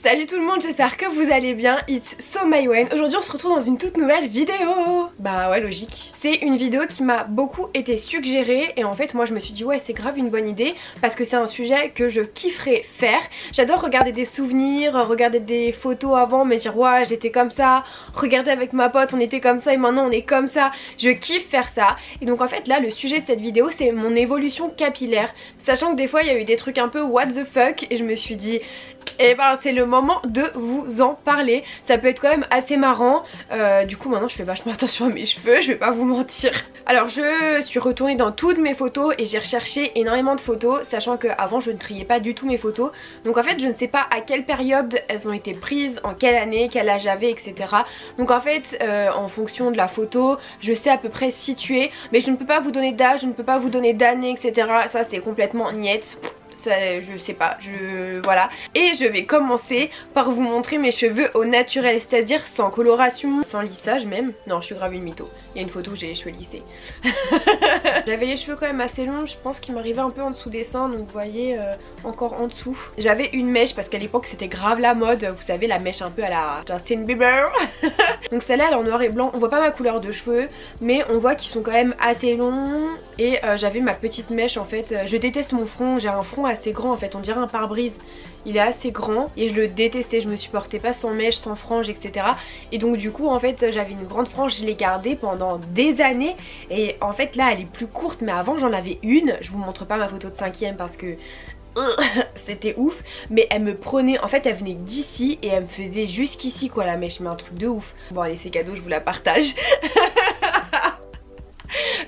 Salut tout le monde, j'espère que vous allez bien, it's So Mywen. Aujourd'hui on se retrouve dans une toute nouvelle vidéo. Bah ouais, logique. C'est une vidéo qui m'a beaucoup été suggérée et en fait moi je me suis dit ouais c'est grave une bonne idée parce que c'est un sujet que je kifferais faire. J'adore regarder des souvenirs, regarder des photos avant, me dire ouais j'étais comme ça, regarder avec ma pote on était comme ça et maintenant on est comme ça. Je kiffe faire ça et donc en fait là le sujet de cette vidéo c'est mon évolution capillaire. Sachant que des fois il y a eu des trucs un peu what the fuck et je me suis dit et ben c'est le moment de vous en parler. Ça peut être quand même assez marrant. Du coup maintenant je fais vachement attention à mes cheveux, je vais pas vous mentir. Alors je suis retournée dans toutes mes photos et j'ai recherché énormément de photos, sachant qu'avant je ne triais pas du tout mes photos. Donc en fait je ne sais pas à quelle période elles ont été prises, en quelle année, quel âge j'avais, etc. Donc en fait en fonction de la photo je sais à peu près situer, mais je ne peux pas vous donner d'âge, je ne peux pas vous donner d'année, etc. Ça c'est complètement niette. Ça, je sais pas, voilà. Et je vais commencer par vous montrer mes cheveux au naturel, c'est-à-dire sans coloration, sans lissage même. Non, je suis grave une mytho. Il y a une photo où j'ai les cheveux lissés. J'avais les cheveux quand même assez longs, je pense qu'ils m'arrivaient un peu en dessous des seins, donc vous voyez encore en dessous. J'avais une mèche parce qu'à l'époque c'était grave la mode, vous savez la mèche un peu à la Justin Bieber. Donc celle-là elle est en noir et blanc, on voit pas ma couleur de cheveux, mais on voit qu'ils sont quand même assez longs. Et j'avais ma petite mèche en fait, je déteste mon front, j'ai un front assez grand en fait, on dirait un pare-brise. Il est assez grand et je le détestais, je me supportais pas sans mèche, sans frange, etc. Et donc du coup en fait j'avais une grande frange, je l'ai gardée pendant des années. Et en fait là elle est plus courte, mais avant j'en avais une. Je vous montre pas ma photo de 5ème parce que c'était ouf, mais elle me prenait, en fait elle venait d'ici et elle me faisait jusqu'ici quoi la mèche, mais un truc de ouf. Bon allez c'est cadeau, je vous la partage.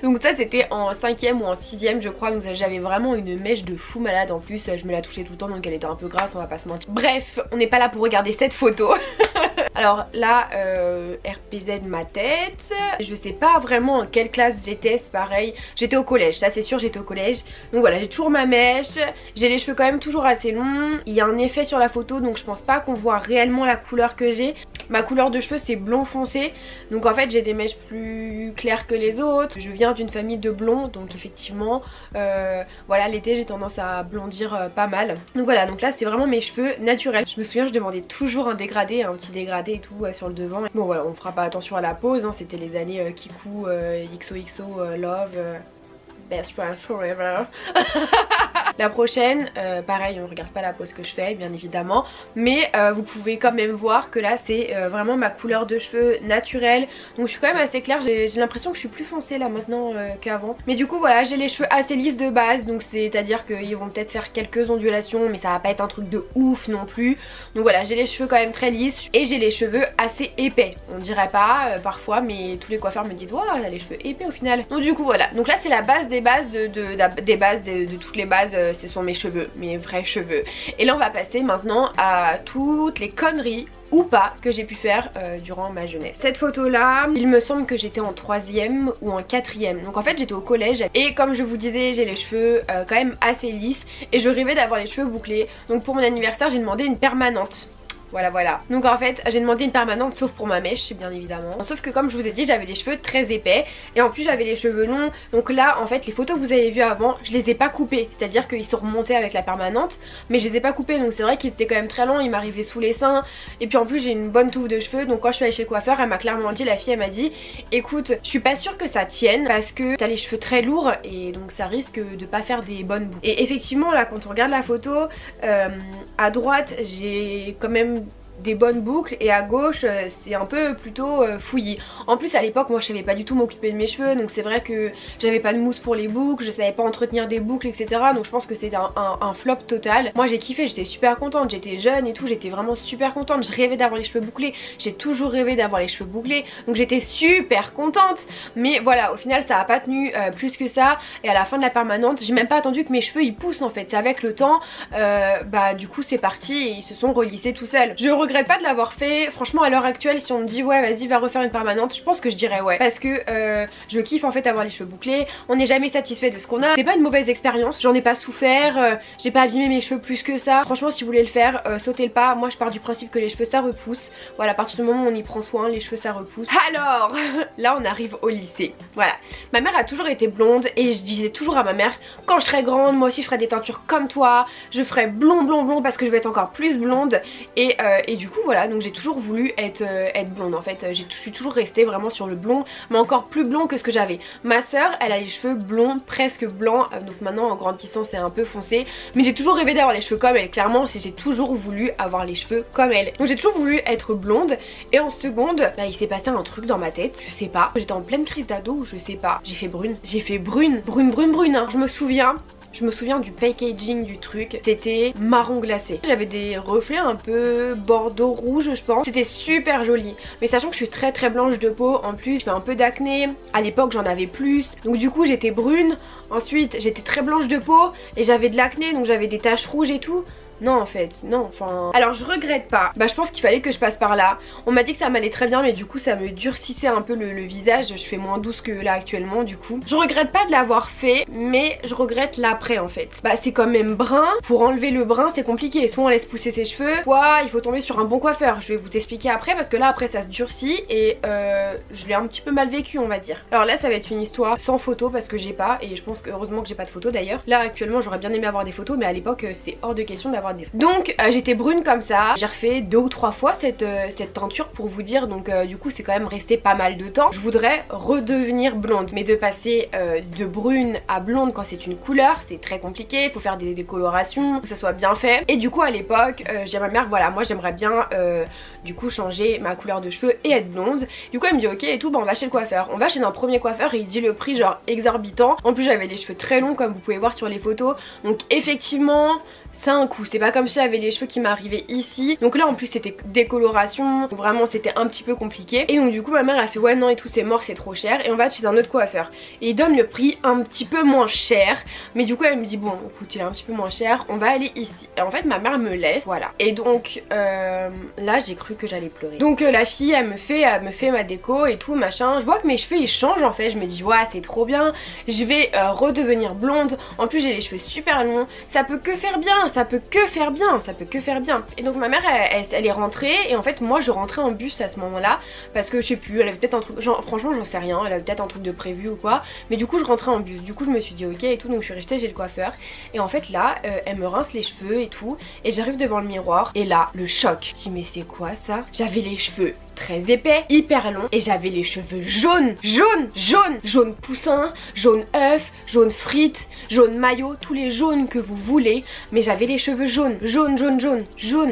Donc ça c'était en 5ème ou en 6ème je crois, donc j'avais vraiment une mèche de fou malade. En plus je me la touchais tout le temps donc elle était un peu grasse, on va pas se mentir. Bref, on n'est pas là pour regarder cette photo. Alors là RPZ ma tête, je sais pas vraiment en quelle classe j'étais, c'est pareil, j'étais au collège, ça c'est sûr, j'étais au collège. Donc voilà, j'ai toujours ma mèche, j'ai les cheveux quand même toujours assez longs, il y a un effet sur la photo donc je pense pas qu'on voit réellement la couleur que j'ai. Ma couleur de cheveux c'est blond foncé, donc en fait j'ai des mèches plus claires que les autres. Je viens d'une famille de blonds, donc effectivement voilà, l'été j'ai tendance à blondir pas mal. Donc voilà, donc là c'est vraiment mes cheveux naturels. Je me souviens je demandais toujours un dégradé, un petit dégradé et tout sur le devant. Bon voilà, on fera pas attention à la pose, hein. C'était les années Kikou, XOXO, Love, Best Friend Forever. La prochaine, pareil on regarde pas la pose que je fais bien évidemment, mais vous pouvez quand même voir que là c'est vraiment ma couleur de cheveux naturelle. Donc je suis quand même assez claire, j'ai l'impression que je suis plus foncée là maintenant qu'avant. Mais du coup voilà, j'ai les cheveux assez lisses de base, donc c'est à dire qu'ils vont peut-être faire quelques ondulations mais ça va pas être un truc de ouf non plus. Donc voilà, j'ai les cheveux quand même très lisses et j'ai les cheveux assez épais. On dirait pas parfois, mais tous les coiffeurs me disent waouh elle a les cheveux épais au final. Donc du coup voilà, donc là c'est la base des bases de toutes les bases. Ce sont mes cheveux, mes vrais cheveux. Et là on va passer maintenant à toutes les conneries ou pas que j'ai pu faire durant ma jeunesse. Cette photo là, il me semble que j'étais en 3ème ou en 4ème. Donc en fait j'étais au collège et comme je vous disais j'ai les cheveux quand même assez lisses et je rêvais d'avoir les cheveux bouclés. Donc pour mon anniversaire j'ai demandé une permanente. Voilà. Donc en fait j'ai demandé une permanente sauf pour ma mèche bien évidemment. Sauf que comme je vous ai dit j'avais des cheveux très épais et en plus j'avais les cheveux longs. Donc là en fait les photos que vous avez vues avant je les ai pas coupées. C'est à dire qu'ils sont remontés avec la permanente mais je les ai pas coupés. Donc c'est vrai qu'ils étaient quand même très longs, ils m'arrivaient sous les seins. Et puis en plus j'ai une bonne touffe de cheveux. Donc quand je suis allée chez le coiffeur elle m'a clairement dit, la fille elle m'a dit écoute je suis pas sûre que ça tienne parce que t'as les cheveux très lourds et donc ça risque de pas faire des bonnes boucles. Et effectivement là quand on regarde la photo à droite j'ai quand même des bonnes boucles et à gauche c'est un peu plutôt fouillis. En plus à l'époque moi je savais pas du tout m'occuper de mes cheveux, donc c'est vrai que j'avais pas de mousse pour les boucles, je savais pas entretenir des boucles etc. Donc je pense que c'était un flop total. Moi j'ai kiffé, j'étais super contente, j'étais jeune et tout, j'étais vraiment super contente, je rêvais d'avoir les cheveux bouclés, j'ai toujours rêvé d'avoir les cheveux bouclés, donc j'étais super contente. Mais voilà, au final ça a pas tenu plus que ça et à la fin de la permanente j'ai même pas attendu que mes cheveux ils poussent en fait, c'est avec le temps bah du coup c'est parti et ils se sont relissés tout seuls. Je regrette regrette pas de l'avoir fait. Franchement à l'heure actuelle si on me dit ouais vas-y va refaire une permanente, je pense que je dirais ouais. Parce que je kiffe en fait avoir les cheveux bouclés. On n'est jamais satisfait de ce qu'on a. C'est pas une mauvaise expérience, j'en ai pas souffert, j'ai pas abîmé mes cheveux plus que ça. Franchement si vous voulez le faire, sautez le pas. Moi je pars du principe que les cheveux ça repousse. Voilà, à partir du moment où on y prend soin, les cheveux ça repousse. Alors là on arrive au lycée. Voilà, ma mère a toujours été blonde et je disais toujours à ma mère quand je serai grande moi aussi je ferai des teintures comme toi, je ferai blond parce que je vais être encore plus blonde et du coup voilà, donc j'ai toujours voulu être blonde en fait. Je suis toujours restée vraiment sur le blond, mais encore plus blond que ce que j'avais. Ma soeur elle a les cheveux blonds, presque blancs, donc maintenant en grandissant c'est un peu foncé, mais j'ai toujours rêvé d'avoir les cheveux comme elle. Clairement j'ai toujours voulu avoir les cheveux comme elle, donc j'ai toujours voulu être blonde. Et en seconde bah, il s'est passé un truc dans ma tête, je sais pas, j'étais en pleine crise d'ado ou je sais pas, j'ai fait brune hein. Je me souviens du packaging du truc, c'était marron glacé. J'avais des reflets un peu bordeaux rouge je pense, c'était super joli. Mais sachant que je suis très blanche de peau, en plus je fais un peu d'acné, à l'époque j'en avais plus. Donc du coup j'étais brune, ensuite j'étais très blanche de peau et j'avais de l'acné donc j'avais des taches rouges et tout. Non en fait, non, enfin... Alors je regrette pas, bah je pense qu'il fallait que je passe par là. On m'a dit que ça m'allait très bien mais du coup ça me durcissait un peu le visage. Je fais moins douce que là actuellement du coup. Je regrette pas de l'avoir fait mais je regrette l'après en fait. Bah c'est quand même brun, pour enlever le brun c'est compliqué. Soit on laisse pousser ses cheveux, soit il faut tomber sur un bon coiffeur. Je vais vous expliquer après parce que là après ça se durcit et je l'ai un petit peu mal vécu on va dire. Alors là ça va être une histoire sans photo parce que j'ai pas, et je pense que heureusement que j'ai pas de photos d'ailleurs. Là actuellement j'aurais bien aimé avoir des photos mais à l'époque c'est hors de question d'avoir. Donc j'étais brune comme ça, j'ai refait 2 ou 3 fois cette teinture pour vous dire, donc du coup c'est quand même resté pas mal de temps. Je voudrais redevenir blonde, mais de passer de brune à blonde quand c'est une couleur c'est très compliqué, il faut faire des décolorations, que ça soit bien fait. Et du coup à l'époque j'ai dit à ma mère voilà moi j'aimerais bien du coup changer ma couleur de cheveux et être blonde. Du coup elle me dit ok et tout, bah on va chez le coiffeur. On va chez un premier coiffeur et il dit le prix genre exorbitant. En plus j'avais les cheveux très longs comme vous pouvez voir sur les photos, donc effectivement c'est un coup, c'est pas comme si j'avais les cheveux qui m'arrivaient ici. Donc là en plus c'était décoloration, vraiment c'était un petit peu compliqué. Et donc du coup ma mère a fait ouais non et tout c'est mort, c'est trop cher et on va chez un autre coiffeur. Et il donne le prix un petit peu moins cher, mais du coup elle me dit bon écoute il est un petit peu moins cher, on va aller ici. Et en fait ma mère me laisse, voilà. Et donc là j'ai cru que j'allais pleurer. Donc la fille elle me fait ma déco et tout machin. Je vois que mes cheveux ils changent en fait, je me dis ouais c'est trop bien, je vais redevenir blonde. En plus j'ai les cheveux super longs, ça peut que faire bien. Ça peut que faire bien, ça peut que faire bien. Et donc ma mère elle est rentrée et en fait moi je rentrais en bus à ce moment là parce que je sais plus, elle avait peut-être un truc, genre franchement j'en sais rien, elle avait peut-être un truc de prévu ou quoi, mais du coup je rentrais en bus, du coup je me suis dit ok et tout, donc je suis restée chez le coiffeur et en fait là elle me rince les cheveux et tout et j'arrive devant le miroir et là le choc, je dis mais c'est quoi ça? J'avais les cheveux très épais, hyper longs et j'avais les cheveux jaunes, jaune poussin, jaune œuf, jaune frite, jaune maillot, tous les jaunes que vous voulez, mais j'avais les cheveux jaune.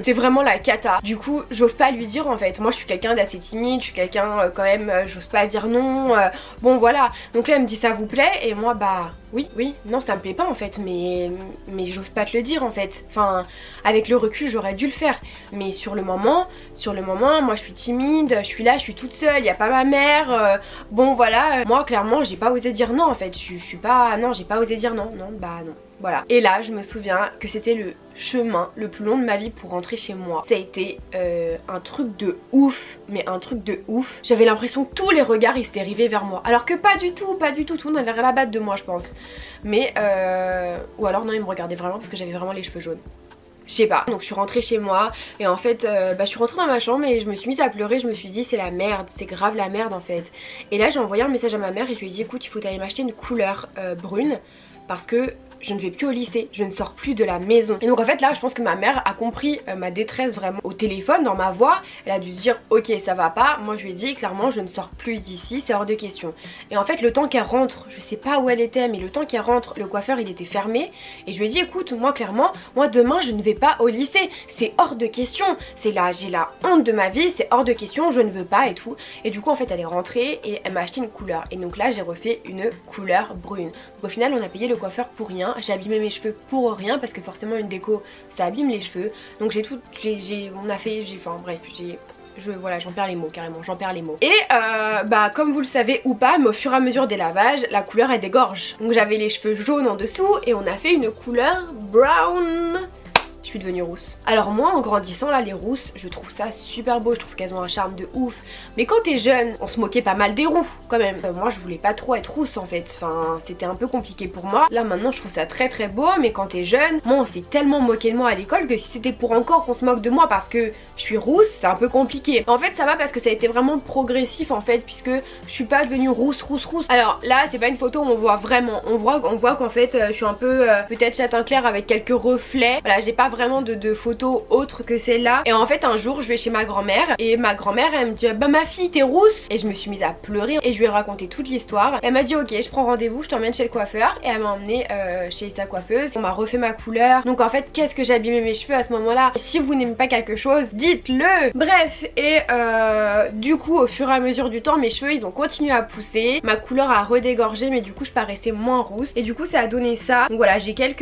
C'est vraiment la cata. Du coup j'ose pas lui dire en fait, moi je suis quelqu'un d'assez timide, je suis quelqu'un quand même, j'ose pas dire non, bon voilà. Donc là elle me dit ça vous plaît et moi bah oui, non ça me plaît pas en fait, mais j'ose pas te le dire en fait. Enfin avec le recul j'aurais dû le faire, mais sur le moment moi je suis timide, je suis là, je suis toute seule, y a pas ma mère, bon voilà, moi clairement j'ai pas osé dire non en fait, je suis pas, non j'ai pas osé dire non, bah non. Voilà. Et là je me souviens que c'était le chemin le plus long de ma vie pour rentrer chez moi. Ça a été un truc de ouf, mais un truc de ouf. J'avais l'impression que tous les regards ils s'étaient rivés vers moi. Alors que pas du tout, tout le monde avait rien à battre de moi je pense. Mais ou alors non ils me regardaient vraiment parce que j'avais vraiment les cheveux jaunes. Je sais pas. Donc je suis rentrée chez moi et en fait je suis rentrée dans ma chambre et je me suis mise à pleurer. Je me suis dit c'est la merde, c'est grave la merde en fait. Et là j'ai envoyé un message à ma mère et je lui ai dit écoute il faut aller m'acheter une couleur brune parce que je ne vais plus au lycée, je ne sors plus de la maison. Et donc en fait là je pense que ma mère a compris ma détresse vraiment au téléphone, dans ma voix. Elle a dû se dire ok ça va pas. Moi je lui ai dit clairement je ne sors plus d'ici, c'est hors de question. Et en fait le temps qu'elle rentre, je sais pas où elle était mais le temps qu'elle rentre, le coiffeur il était fermé. Et je lui ai dit écoute moi clairement, moi demain je ne vais pas au lycée, c'est hors de question. C'est là, j'ai la honte de ma vie, c'est hors de question, je ne veux pas et tout. Et du coup en fait elle est rentrée et elle m'a acheté une couleur. Et donc là j'ai refait une couleur brune. Donc au final on a payé le coiffeur pour rien. J'ai abîmé mes cheveux pour rien parce que forcément une déco ça abîme les cheveux. Donc j'ai tout, enfin bref, voilà j'en perds les mots carrément, j'en perds les mots. Et bah comme vous le savez ou pas, mais au fur et à mesure des lavages la couleur elle dégorge. Donc j'avais les cheveux jaunes en dessous et on a fait une couleur brown. Je je suis devenue rousse. Alors moi en grandissant là, les rousses, je trouve ça super beau, je trouve qu'elles ont un charme de ouf. Mais quand t'es jeune, on se moquait pas mal des roux quand même. Moi je voulais pas trop être rousse en fait, enfin c'était un peu compliqué pour moi. Là maintenant je trouve ça très très beau, mais quand t'es jeune, moi on s'est tellement moqué de moi à l'école que si c'était pour encore qu'on se moque de moi parce que je suis rousse, c'est un peu compliqué. En fait ça va parce que ça a été vraiment progressif en fait, puisque je suis pas devenue rousse. Alors là c'est pas une photo où on voit vraiment, on voit qu'en fait je suis un peu peut-être châtain clair avec quelques reflets. Voilà, j'ai pas vraiment de photos autres que celle-là. Et en fait un jour je vais chez ma grand-mère et ma grand-mère elle me dit bah ma fille t'es rousse, et je me suis mise à pleurer et je lui ai raconté toute l'histoire. Elle m'a dit ok je prends rendez-vous, je t'emmène chez le coiffeur, et elle m'a emmenée chez sa coiffeuse. On m'a refait ma couleur. Donc en fait qu'est-ce que j'ai abîmé mes cheveux à ce moment-là. Si vous n'aimez pas quelque chose, dites-le. Bref, et du coup au fur et à mesure du temps mes cheveux ils ont continué à pousser, ma couleur a redégorgé, mais du coup je paraissais moins rousse et du coup ça a donné ça. Donc voilà, j'ai quelques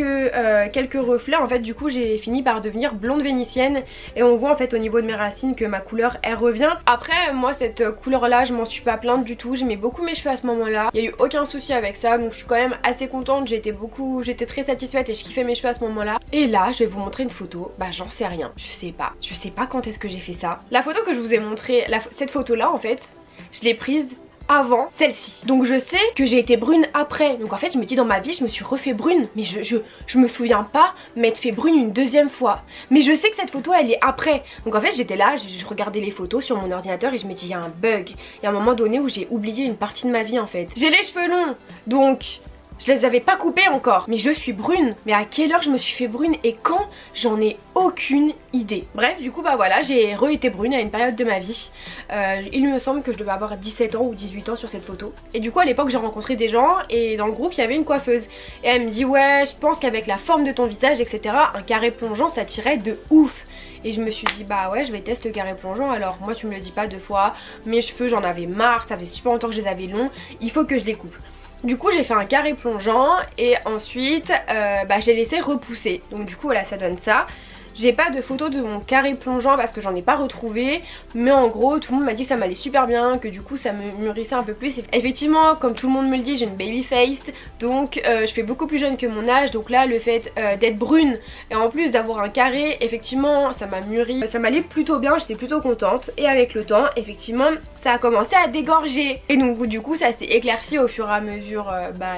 reflets en fait. Du coup j'ai fini par devenir blonde vénitienne et on voit en fait au niveau de mes racines que ma couleur elle revient. Après moi cette couleur là je m'en suis pas plainte du tout, j'aimais beaucoup mes cheveux à ce moment là, il y a eu aucun souci avec ça, donc je suis quand même assez contente. J'étais très satisfaite et je kiffais mes cheveux à ce moment là. Et là je vais vous montrer une photo, bah j'en sais rien, je sais pas quand est-ce que j'ai fait ça. La photo que je vous ai montrée, cette photo là en fait je l'ai prise avant celle-ci. Donc je sais que j'ai été brune après. Donc en fait je me dis dans ma vie je me suis refait brune. Mais je me souviens pas m'être fait brune une deuxième fois. Mais je sais que cette photo elle est après. Donc en fait j'étais là, je regardais les photos sur mon ordinateur et je me dis il y a un bug. Il y a un moment donné où j'ai oublié une partie de ma vie en fait. J'ai les cheveux longs donc je les avais pas coupés encore, mais je suis brune. Mais à quelle heure je me suis fait brune et quand? J'en ai aucune idée. Bref, du coup bah voilà, j'ai re-été brune à une période de ma vie. Il me semble que je devais avoir 17 ans ou 18 ans sur cette photo. Et du coup à l'époque j'ai rencontré des gens et dans le groupe il y avait une coiffeuse. Et elle me dit ouais je pense qu'avec la forme de ton visage etc, un carré plongeant ça tirait de ouf. Et je me suis dit bah ouais je vais tester le carré plongeant. Alors moi tu me le dis pas deux fois, mes cheveux j'en avais marre, ça faisait super longtemps que je les avais longs, il faut que je les coupe. Du coup j'ai fait un carré plongeant et ensuite j'ai laissé repousser. Donc du coup voilà ça donne ça. J'ai pas de photo de mon carré plongeant parce que j'en ai pas retrouvé, mais en gros tout le monde m'a dit que ça m'allait super bien, que du coup ça me mûrissait un peu plus. Et effectivement comme tout le monde me le dit j'ai une baby face, donc je fais beaucoup plus jeune que mon âge. Donc là le fait d'être brune et en plus d'avoir un carré, effectivement ça m'a mûri, ça m'allait plutôt bien, j'étais plutôt contente. Et avec le temps effectivement ça a commencé à dégorger et donc du coup ça s'est éclairci au fur et à mesure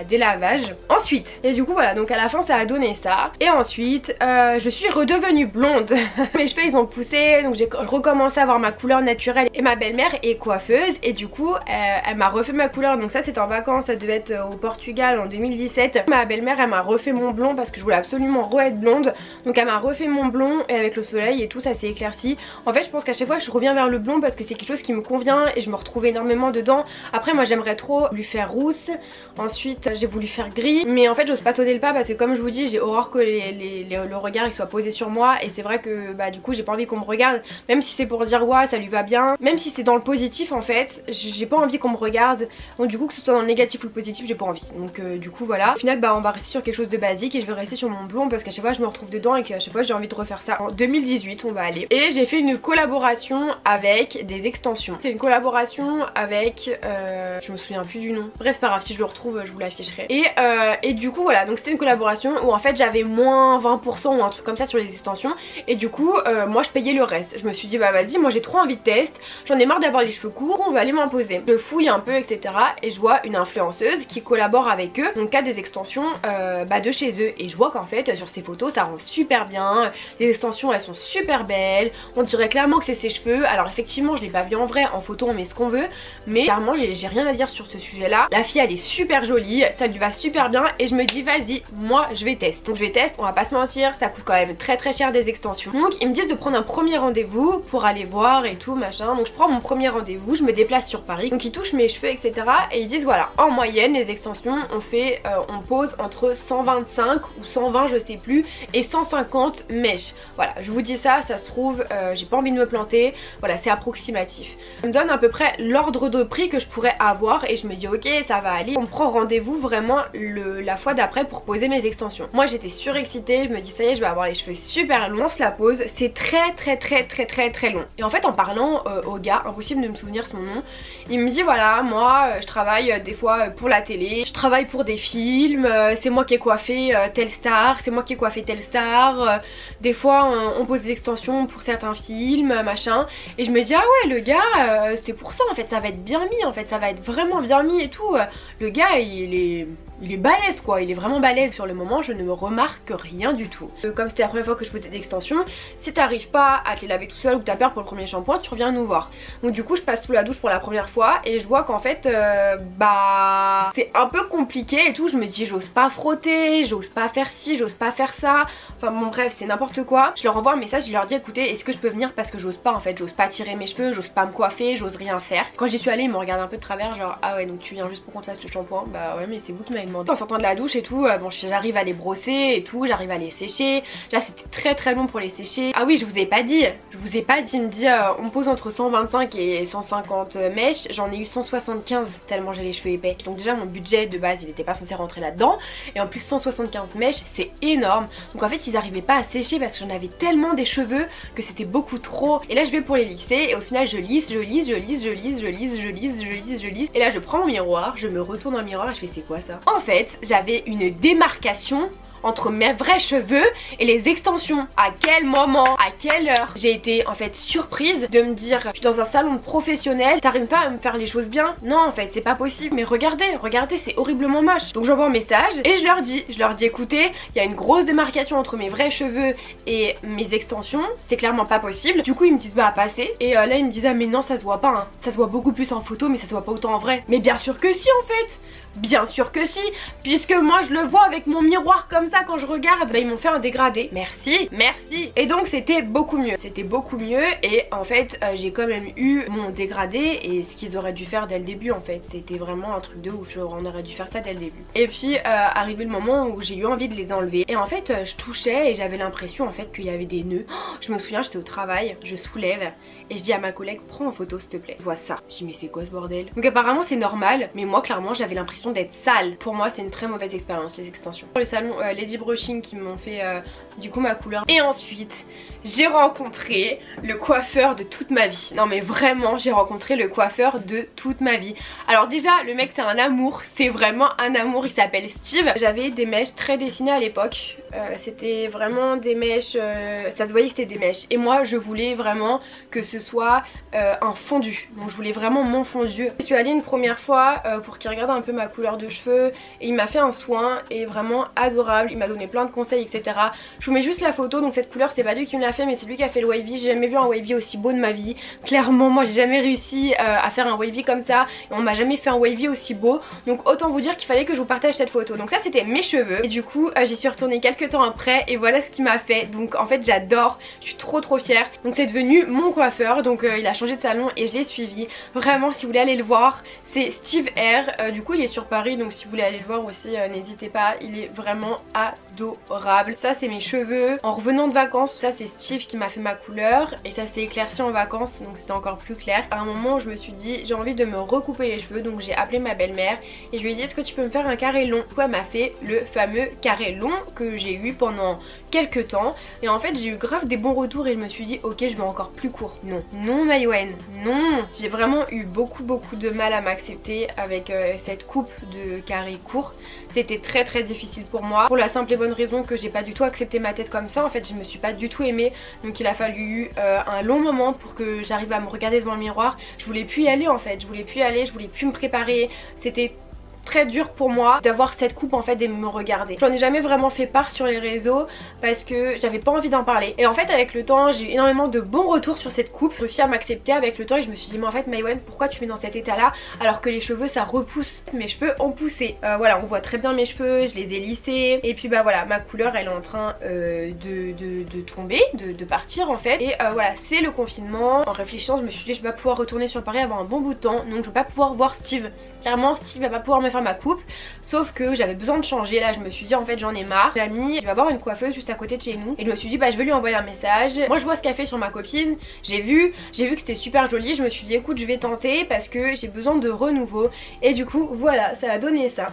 des lavages. Ensuite, et du coup voilà, donc à la fin ça a donné ça. Et ensuite je suis redevenue blonde. Mes cheveux ils ont poussé, donc j'ai recommencé à avoir ma couleur naturelle. Et ma belle-mère est coiffeuse et du coup elle m'a refait ma couleur. Donc ça c'était en vacances, ça devait être au Portugal en 2017. Ma belle-mère elle m'a refait mon blond parce que je voulais absolument re-être blonde. Donc elle m'a refait mon blond et avec le soleil et tout ça s'est éclairci. En fait je pense qu'à chaque fois je reviens vers le blond parce que c'est quelque chose qui me convient et je me retrouve énormément dedans. Après moi j'aimerais trop lui faire rousse. Ensuite j'ai voulu faire gris, mais en fait j'ose pas sauter le pas parce que comme je vous dis j'ai horreur que le regard il soit posé sur moi. Et c'est vrai que du coup j'ai pas envie qu'on me regarde, même si c'est pour dire ouais ça lui va bien, même si c'est dans le positif en fait, j'ai pas envie qu'on me regarde. Donc du coup que ce soit dans le négatif ou le positif j'ai pas envie. Donc du coup voilà, au final on va rester sur quelque chose de basique et je vais rester sur mon blond parce qu'à chaque fois je me retrouve dedans et qu'à chaque fois j'ai envie de refaire ça. En 2018 on va aller. Et j'ai fait une collaboration avec des extensions. C'est une collaboration avec je me souviens plus du nom. Bref c'est pas grave, si je le retrouve je vous l'afficherai. Et du coup voilà, donc c'était une collaboration où en fait j'avais moins 20% ou un truc comme ça sur les extensions. Et du coup moi je payais le reste. Je me suis dit bah vas-y moi j'ai trop envie de test, j'en ai marre d'avoir les cheveux courts, on va aller m'imposer. Je fouille un peu etc et je vois une influenceuse qui collabore avec eux, donc qui a des extensions de chez eux. Et je vois qu'en fait sur ces photos ça rend super bien, les extensions elles sont super belles, on dirait clairement que c'est ses cheveux. Alors effectivement je l'ai pas vu en vrai, en photo on met ce qu'on veut, mais clairement j'ai rien à dire sur ce sujet là. La fille elle est super jolie, ça lui va super bien et je me dis vas-y moi je vais tester. Donc je vais tester, on va pas se mentir, ça coûte quand même très cher des extensions. Donc ils me disent de prendre un premier rendez-vous pour aller voir et tout machin. Donc je prends mon premier rendez-vous, je me déplace sur Paris, donc ils touchent mes cheveux etc et ils disent voilà en moyenne les extensions on pose entre 125 ou 120 je sais plus et 150 mèches. Voilà je vous dis ça, ça se trouve j'ai pas envie de me planter, voilà c'est approximatif. Ça me donne à peu près l'ordre de prix que je pourrais avoir et je me dis ok ça va aller. On me prend rendez-vous vraiment la fois d'après pour poser mes extensions. Moi j'étais surexcitée, je me dis ça y est je vais avoir les cheveux super super long, on se la pose, c'est très long. Et en fait en parlant au gars, impossible de me souvenir son nom, il me dit voilà moi je travaille des fois pour la télé, je travaille pour des films, c'est moi qui ai coiffé telle star, c'est moi qui ai coiffé telle star, des fois on pose des extensions pour certains films, machin. Et je me dis ah ouais le gars c'est pour ça en fait, ça va être bien mis en fait, ça va être vraiment bien mis et tout. Le gars il est balèze quoi, il est vraiment balèze. Sur le moment je ne me remarque rien du tout. Comme c'était la première fois que je posais des extensions, si t'arrives pas à te les laver tout seul ou que t'as peur pour le premier shampoing, tu reviens nous voir. Donc du coup je passe sous la douche pour la première fois et je vois qu'en fait bah c'est un peu compliqué et tout. Je me dis j'ose pas frotter, j'ose pas faire ci, j'ose pas faire ça. Enfin bon bref c'est n'importe quoi. Je leur envoie un message, je leur dis écoutez est-ce que je peux venir parce que j'ose pas en fait, j'ose pas tirer mes cheveux, j'ose pas me coiffer, j'ose rien faire. Quand j'y suis allée ils m'ont regardé un peu de travers genre ah ouais donc tu viens juste pour qu'on te fasse le shampoing. Bah ouais mais c'est vous qui m'avez demandé. En sortant de la douche et tout, bon j'arrive à les brosser et tout, j'arrive à les sécher. Là c'était très long pour les sécher. Ah oui je vous ai pas dit, il me dit on pose entre 125 et 150 mèches, j'en ai eu 175 tellement j'ai les cheveux épais. Donc déjà mon budget de base il était pas censé rentrer là-dedans et en plus 175 mèches c'est énorme. Donc en fait ils arrivaient pas à sécher parce que j'en avais tellement des cheveux que c'était beaucoup trop. Et là je vais pour les lisser et au final je lisse et là je prends mon miroir, je me retourne dans le miroir et je fais c'est quoi ça? En fait j'avais une démarcation entre mes vrais cheveux et les extensions. À quel moment, à quelle heure j'ai été en fait surprise de me dire je suis dans un salon professionnel, t'arrives pas à me faire les choses bien? Non en fait c'est pas possible, mais regardez c'est horriblement moche. Donc j'envoie un message et je leur dis écoutez il y a une grosse démarcation entre mes vrais cheveux et mes extensions, c'est clairement pas possible. Du coup ils me disent bah passez et là ils me disent ah mais non ça se voit pas hein. Ça se voit beaucoup plus en photo mais ça se voit pas autant en vrai. Mais bien sûr que si en fait. Bien sûr que si, puisque moi je le vois avec mon miroir comme ça quand je regarde. Bah ils m'ont fait un dégradé, merci. Et donc c'était beaucoup mieux, et en fait j'ai quand même eu mon dégradé et ce qu'ils auraient dû faire dès le début en fait. C'était vraiment un truc de ouf, on aurait dû faire ça dès le début. Et puis arrivé le moment où j'ai eu envie de les enlever et en fait je touchais et j'avais l'impression en fait qu'il y avait des nœuds. Je me souviens j'étais au travail, je soulève et je dis à ma collègue prends en photo s'il te plaît. Je vois ça, je dis mais c'est quoi ce bordel? Donc apparemment c'est normal, mais moi clairement j'avais l'impression d'être sale. Pour moi c'est une très mauvaise expérience les extensions. Le salon Lady Brushing qui m'ont fait du coup ma couleur. Et ensuite j'ai rencontré le coiffeur de toute ma vie. Non mais vraiment j'ai rencontré le coiffeur de toute ma vie. Alors déjà le mec c'est un amour, c'est vraiment un amour, il s'appelle Steve. J'avais des mèches très dessinées à l'époque, c'était vraiment des mèches, ça se voyait que c'était des mèches. Et moi je voulais vraiment que ce soit un fondu, donc je voulais vraiment mon fondu. Je suis allée une première fois pour qu'il regarde un peu ma couleur de cheveux et il m'a fait un soin et vraiment adorable, il m'a donné plein de conseils etc. Je vous mets juste la photo, donc cette couleur c'est pas lui qui me l'a fait mais c'est lui qui a fait le wavy. J'ai jamais vu un wavy aussi beau de ma vie, clairement moi j'ai jamais réussi à faire un wavy comme ça et on m'a jamais fait un wavy aussi beau, donc autant vous dire qu'il fallait que je vous partage cette photo. Donc ça c'était mes cheveux et du coup j'y suis retournée quelques temps après et voilà ce qu'il m'a fait. Donc en fait j'adore, je suis trop fière. Donc c'est devenu mon coiffeur, donc il a changé de salon et je l'ai suivi. Vraiment si vous voulez aller le voir c'est Steve R, du coup il est sur Paris donc si vous voulez aller le voir aussi n'hésitez pas, il est vraiment adorable. Ça c'est mes cheveux en revenant de vacances, ça c'est Steve qui m'a fait ma couleur et ça s'est éclairci en vacances donc c'était encore plus clair. À un moment je me suis dit j'ai envie de me recouper les cheveux donc j'ai appelé ma belle-mère et je lui ai dit est-ce que tu peux me faire un carré long? Du coup elle m'a fait le fameux carré long que j'ai eu pendant quelques temps et en fait j'ai eu grave des bons retours et je me suis dit ok je veux encore plus court. Non Mayouen, non. J'ai vraiment eu beaucoup de mal à m'accepter avec cette coupe de carré court. C'était très difficile pour moi pour la simple et bonne raison que j'ai pas du tout accepté ma tête comme ça. En fait je me suis pas du tout aimée donc il a fallu un long moment pour que j'arrive à me regarder devant le miroir. Je voulais plus y aller en fait, je voulais plus me préparer. C'était très dur pour moi d'avoir cette coupe en fait et me regarder. J'en ai jamais vraiment fait part sur les réseaux parce que j'avais pas envie d'en parler. Et en fait avec le temps j'ai eu énormément de bons retours sur cette coupe. J'ai réussi à m'accepter avec le temps et je me suis dit mais en fait Maïwen pourquoi tu mets dans cet état là alors que les cheveux ça repousse. Mes cheveux ont poussé. Voilà on voit très bien mes cheveux, je les ai lissés et puis bah voilà ma couleur elle est en train de tomber, de partir en fait. Et voilà c'est le confinement. En réfléchissant je me suis dit je vais pas pouvoir retourner sur Paris avant un bon bout de temps donc je vais pas pouvoir voir Steve. Clairement Steve va pas pouvoir me faire ma coupe, sauf que j'avais besoin de changer. Là je me suis dit en fait j'en ai marre. L'ami il va avoir une coiffeuse juste à côté de chez nous et je me suis dit bah je vais lui envoyer un message. Moi je vois ce qu'elle fait sur ma copine, j'ai vu que c'était super joli. Je me suis dit écoute je vais tenter parce que j'ai besoin de renouveau et du coup voilà ça a donné ça.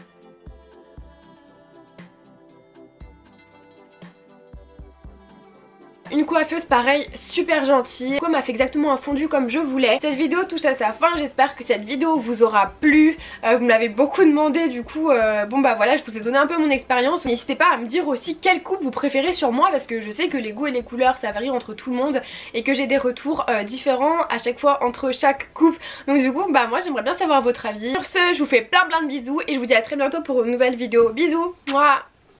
Une coiffeuse pareil, super gentille. Elle m'a fait exactement un fondu comme je voulais. Cette vidéo touche à sa fin, j'espère que cette vidéo vous aura plu. Vous me l'avez beaucoup demandé, du coup bon bah voilà, je vous ai donné un peu mon expérience. N'hésitez pas à me dire aussi quelle coupe vous préférez sur moi, parce que je sais que les goûts et les couleurs ça varie entre tout le monde et que j'ai des retours différents à chaque fois entre chaque coupe. Donc du coup bah moi j'aimerais bien savoir votre avis. Sur ce, je vous fais plein de bisous et je vous dis à très bientôt pour une nouvelle vidéo. Bisous. Mouah.